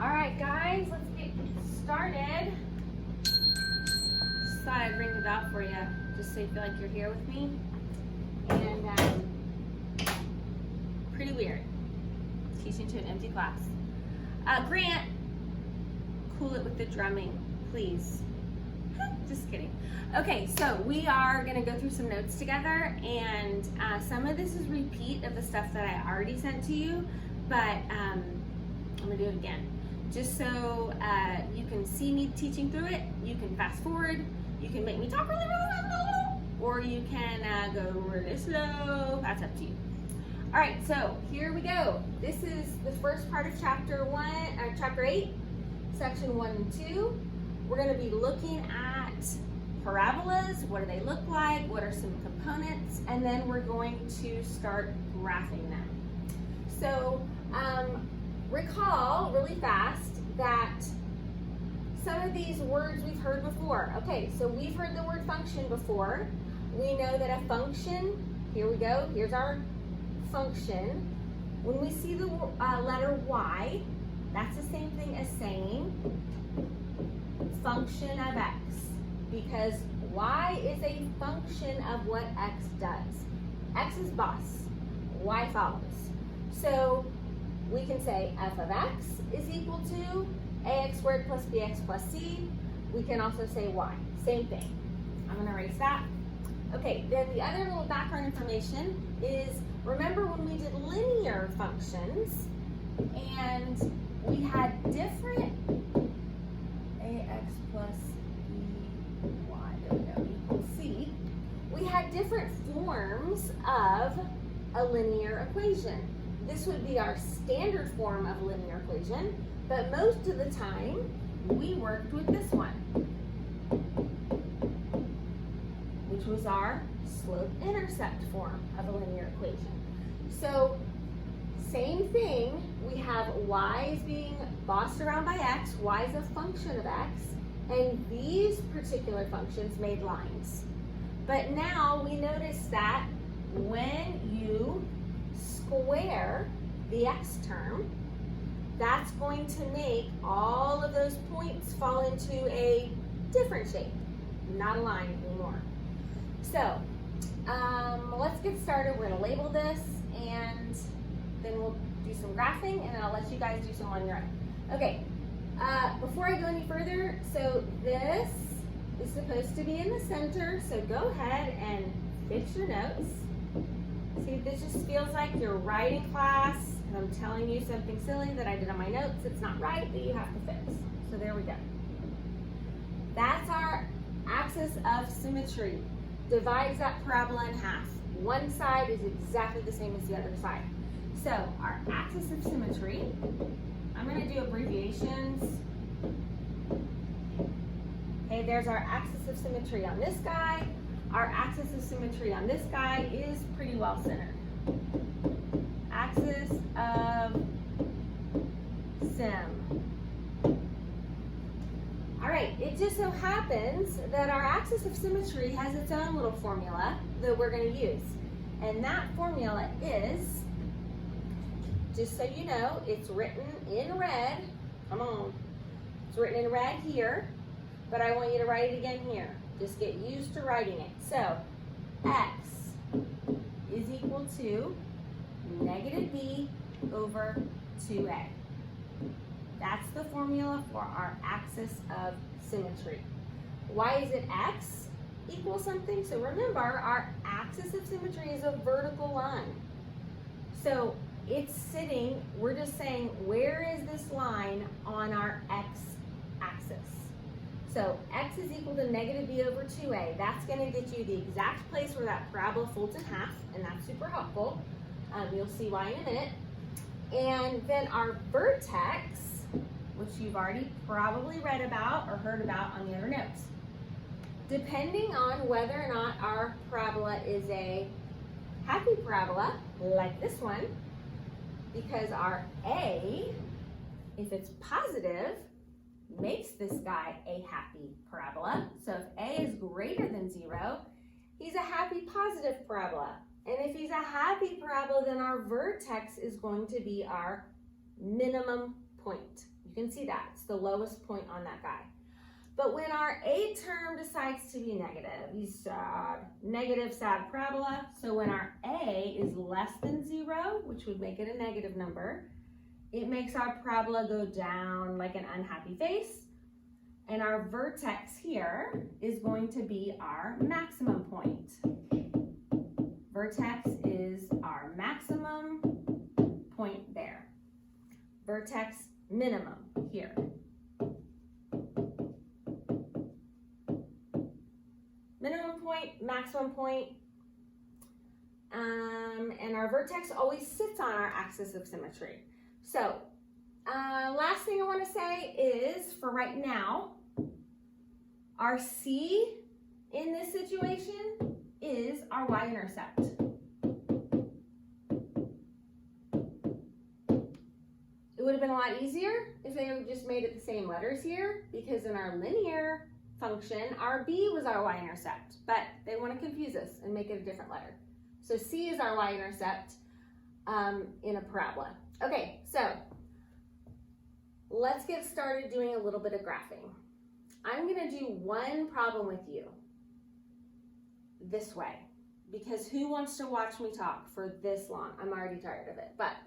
All right, guys, let's get started. Just thought I'd ring the bell for you, just so you feel like you're here with me. And pretty weird, teaching to an empty class. Grant, cool it with the drumming, please. Just kidding. Okay, so we are gonna go through some notes together, and some of this is repeat of the stuff that I already sent to you, but I'm gonna do it again. Just so you can see me teaching through it. You can fast forward, you can make me talk really, really slow, or you can go really slow. That's up to you. All right, so here we go. This is the first part of chapter 8, section 1 and 2. We're gonna be looking at parabolas. What do they look like? What are some components? And then we're going to start graphing them. So recall really fast that some of these words we've heard before. Okay, so we've heard the word function before. We know that a function, here we go, here's our function. When we see the letter Y, that's the same thing as saying function of X, because Y is a function of what X does. X is boss, Y follows. So we can say f of x is equal to ax squared plus bx plus c. We can also say y, same thing. I'm gonna erase that. Okay, then the other little background information is, remember when we did linear functions and we had different ax plus by, there we go, equals c. We had different forms of a linear equation. This would be our standard form of a linear equation, but most of the time we worked with this one, which was our slope-intercept form of a linear equation. So same thing, we have y is being bossed around by x, y is a function of x, and these particular functions made lines. But now we notice that when you square the x term, that's going to make all of those points fall into a different shape, not a line anymore. So let's get started. We're going to label this, and then we'll do some graphing, and then I'll let you guys do some on your own. Okay, before I go any further, so this is supposed to be in the center, so go ahead and fix your notes. See, this just feels like you're writing class, and I'm telling you something silly that I did on my notes. It's not right, that you have to fix. So there we go. That's our axis of symmetry. Divides that parabola in half. One side is exactly the same as the other side. So our axis of symmetry, I'm going to do abbreviations. Okay, there's our axis of symmetry on this guy. Our axis of symmetry on this guy is pretty well centered. Axis of sim. All right, it just so happens that our axis of symmetry has its own little formula that we're going to use. And that formula is, just so you know, it's written in red. Come on. It's written in red here, but I want you to write it again here. Just get used to writing it. So, x is equal to negative b over 2a. That's the formula for our axis of symmetry. Why is it x equals something? So remember, our axis of symmetry is a vertical line. So it's sitting, we're just saying, where is this line on our x-axis? So x is equal to negative b over 2a. That's going to get you the exact place where that parabola folds in half, and that's super helpful. You'll see why in a minute. And then our vertex, which you've already probably read about or heard about on the other notes. Depending on whether or not our parabola is a happy parabola, like this one, because our a, if it's positive, makes this guy a happy parabola. So if a is greater than 0, he's a happy positive parabola. And if he's a happy parabola, then our vertex is going to be our minimum point. You can see that. It's the lowest point on that guy. But when our A term decides to be negative, he's sad, negative sad parabola. So when our A is less than 0, which would make it a negative number, it makes our parabola go down like an unhappy face. And our vertex here is going to be our maximum point. Vertex is our maximum point there. Vertex minimum here. Minimum point, maximum point, and our vertex always sits on our axis of symmetry. So, last thing I want to say is, for right now, our C in this situation is our y-intercept. It would have been a lot easier if they had just made it the same letters here, because in our linear function, our B was our y-intercept, but they want to confuse us and make it a different letter. So C is our y-intercept in a parabola. Okay, so let's get started doing a little bit of graphing. I'm going to do one problem with you this way, because who wants to watch me talk for this long? I'm already tired of it, but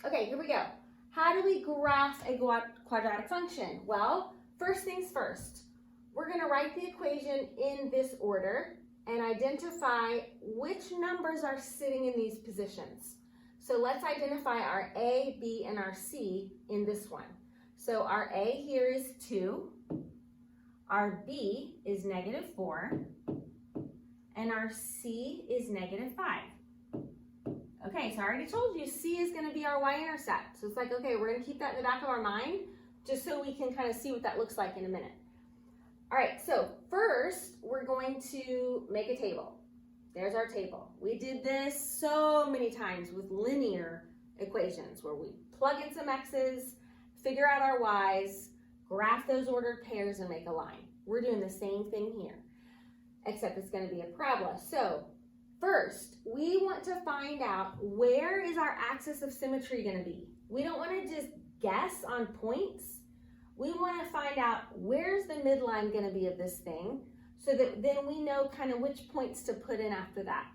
okay, here we go. How do we graph a quadratic function? Well, first things first, we're going to write the equation in this order and identify which numbers are sitting in these positions. So let's identify our A, B, and our C in this one. So our A here is 2, our B is -4, and our C is -5. Okay, so I already told you C is going to be our y-intercept. So it's like, okay, we're going to keep that in the back of our mind just so we can kind of see what that looks like in a minute. All right, so first we're going to make a table. There's our table. We did this so many times with linear equations where we plug in some x's, figure out our y's, graph those ordered pairs, and make a line. We're doing the same thing here, except it's going to be a parabola. So first, we want to find out where is our axis of symmetry going to be. We don't want to just guess on points. We want to find out where's the midline going to be of this thing, so that then we know kind of which points to put in after that.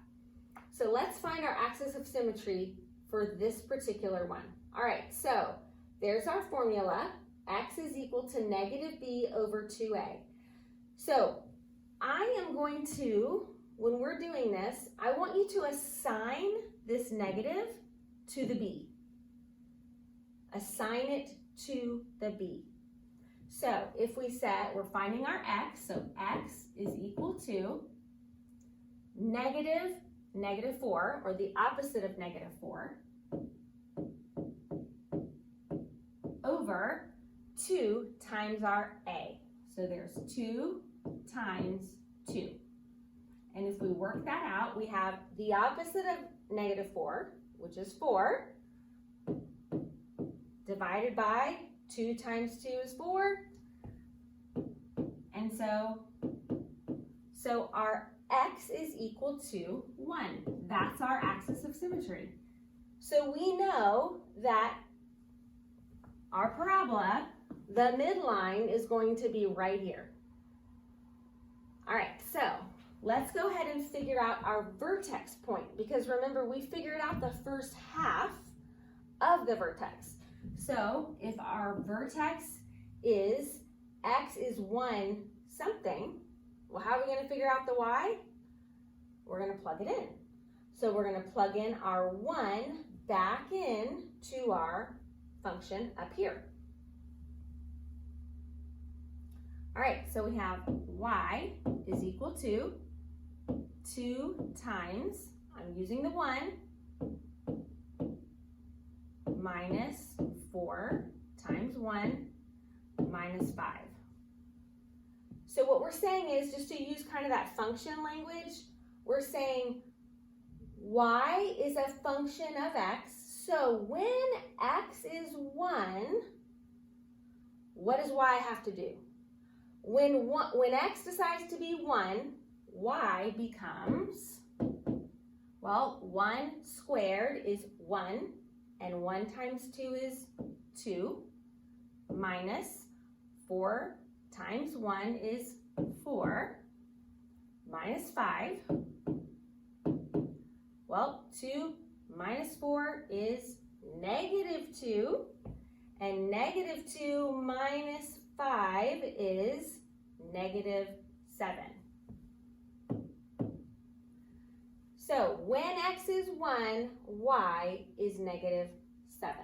So let's find our axis of symmetry for this particular one. All right, so there's our formula. X is equal to -b/2a. So I am going to, when we're doing this, I want you to assign this negative to the b. Assign it to the b. So if we set, we're finding our x, so x is equal to -4, or the opposite of -4, over 2 times our a. So there's 2 times 2. And if we work that out, we have the opposite of -4, which is 4, divided by 2 times 2 is 4. And so our x is equal to 1. That's our axis of symmetry. So we know that our parabola, the midline, is going to be right here. All right, so let's go ahead and figure out our vertex point, because remember, we figured out the first half of the vertex. So if our vertex is x is 1 something, well, how are we going to figure out the y? We're going to plug it in. So we're going to plug in our 1 back in to our function up here. All right, so we have y is equal to 2 times, I'm using the 1, minus 4 times 1 minus 5. So what we're saying is, just to use kind of that function language, we're saying y is a function of x. So when x is 1, what does y have to do? When x decides to be 1, y becomes, well, 1 squared is 1, and 1 times 2 is 2. minus 4 times 1 is 4, minus 5. Well, 2 minus 4 is negative 2, and negative 2 minus 5 is negative 7. So when x is 1, y is negative 7.